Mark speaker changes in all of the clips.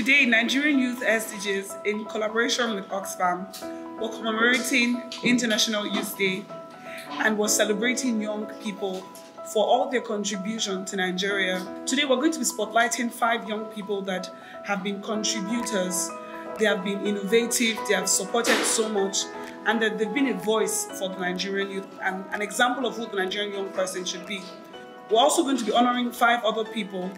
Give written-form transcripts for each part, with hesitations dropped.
Speaker 1: Today, Nigerian Youth SDGs, in collaboration with Oxfam, were commemorating International Youth Day and was celebrating young people for all their contribution to Nigeria. Today, we're going to be spotlighting 5 young people that have been contributors. They have been innovative, they have supported so much, and that they've been a voice for the Nigerian youth and an example of who the Nigerian young person should be. We're also going to be honoring 5 other people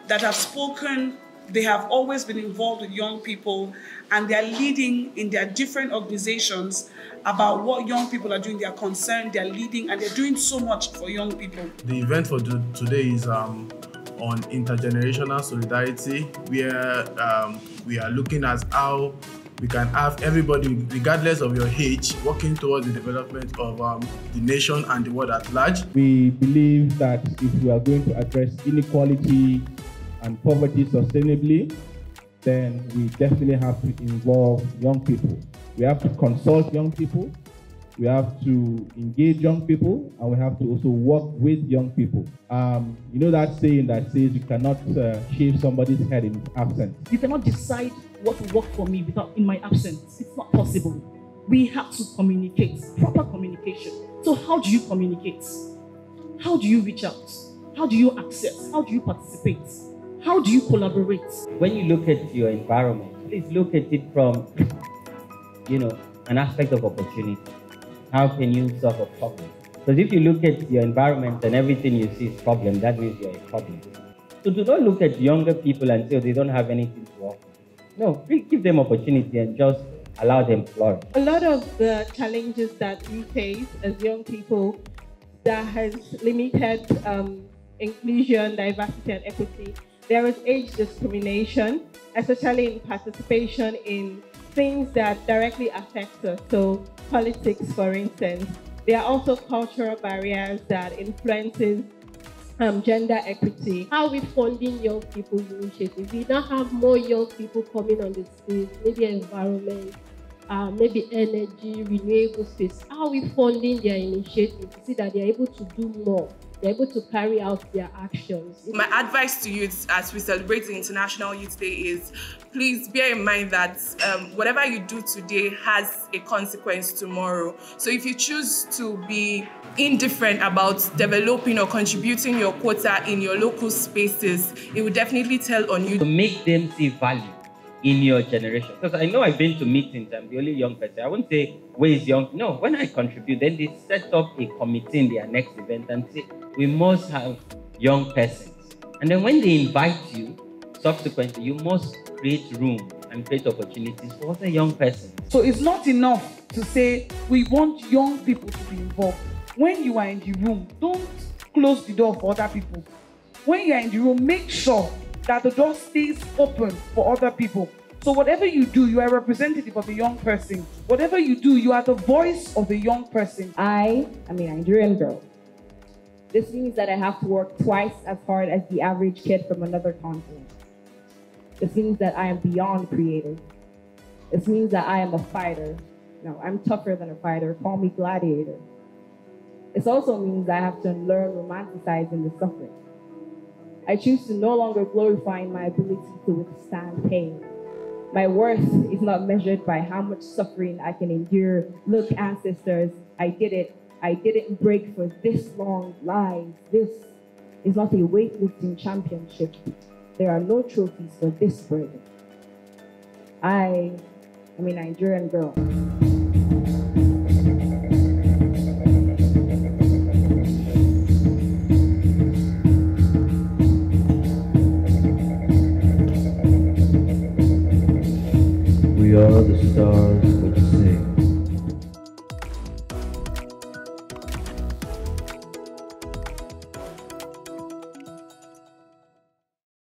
Speaker 1: that have spoken. They have always been involved with young people, and they are leading in their different organizations about what young people are doing. They are concerned, they are leading, and they're doing so much for young people.
Speaker 2: The event for today is on intergenerational solidarity, where we are looking at how we can have everybody, regardless of your age, working towards the development of the nation and the world at large.
Speaker 3: We believe that if we are going to address inequality and poverty sustainably, then we definitely have to involve young people. We have to consult young people, we have to engage young people, and we have to also work with young people. You know that saying that says you cannot shave somebody's head in absence.
Speaker 4: You cannot decide what will work for me without in my absence. It's not possible. We have to communicate, proper communication. So how do you communicate? How do you reach out? How do you access? How do you participate? How do you collaborate?
Speaker 5: When you look at your environment, please look at it from, an aspect of opportunity. How can you solve a problem? Because if you look at your environment and everything you see is problem, that means you're a problem. So do not look at younger people and say they don't have anything to offer. No, give them opportunity and just allow them to flourish.
Speaker 6: A lot of the challenges that we face as young people that has limited inclusion, diversity, and equity. There is age discrimination, especially in participation in things that directly affect us. So politics, for instance. There are also cultural barriers that influences gender equity.
Speaker 7: How are we funding young people's initiatives? We now have more young people coming on the space, maybe environment, maybe energy, renewable space. How are we funding their initiatives to see that they're able to do more? They're able to carry out their actions.
Speaker 8: My advice to youth as we celebrate the International Youth Day is, please bear in mind that whatever you do today has a consequence tomorrow. So if you choose to be indifferent about developing or contributing your quota in your local spaces, it will definitely tell on you.
Speaker 5: To make them see value in your generation. Because I know I've been to meetings, I'm the only young person. I won't say, where is young? No, when I contribute, then they set up a committee in their next event and say, we must have young persons. And then when they invite you, subsequently, you must create room and create opportunities for other young persons.
Speaker 1: So it's not enough to say, we want young people to be involved. When you are in the room, don't close the door for other people. When you are in the room, make sure that the door stays open for other people. So whatever you do, you are a representative of the young person. Whatever you do, you are the voice of the young person.
Speaker 9: I am a Nigerian girl. This means that I have to work twice as hard as the average kid from another continent. This means that I am beyond creative. This means that I am a fighter. No, I'm tougher than a fighter. Call me gladiator. This also means I have to learn romanticizing the suffering. I choose to no longer glorify my ability to withstand pain. My worth is not measured by how much suffering I can endure. Look, ancestors, I did it. I didn't break for this long. Lies. This is not a weightlifting championship. There are no trophies for this burden. I am a Nigerian girl.
Speaker 10: We are the stars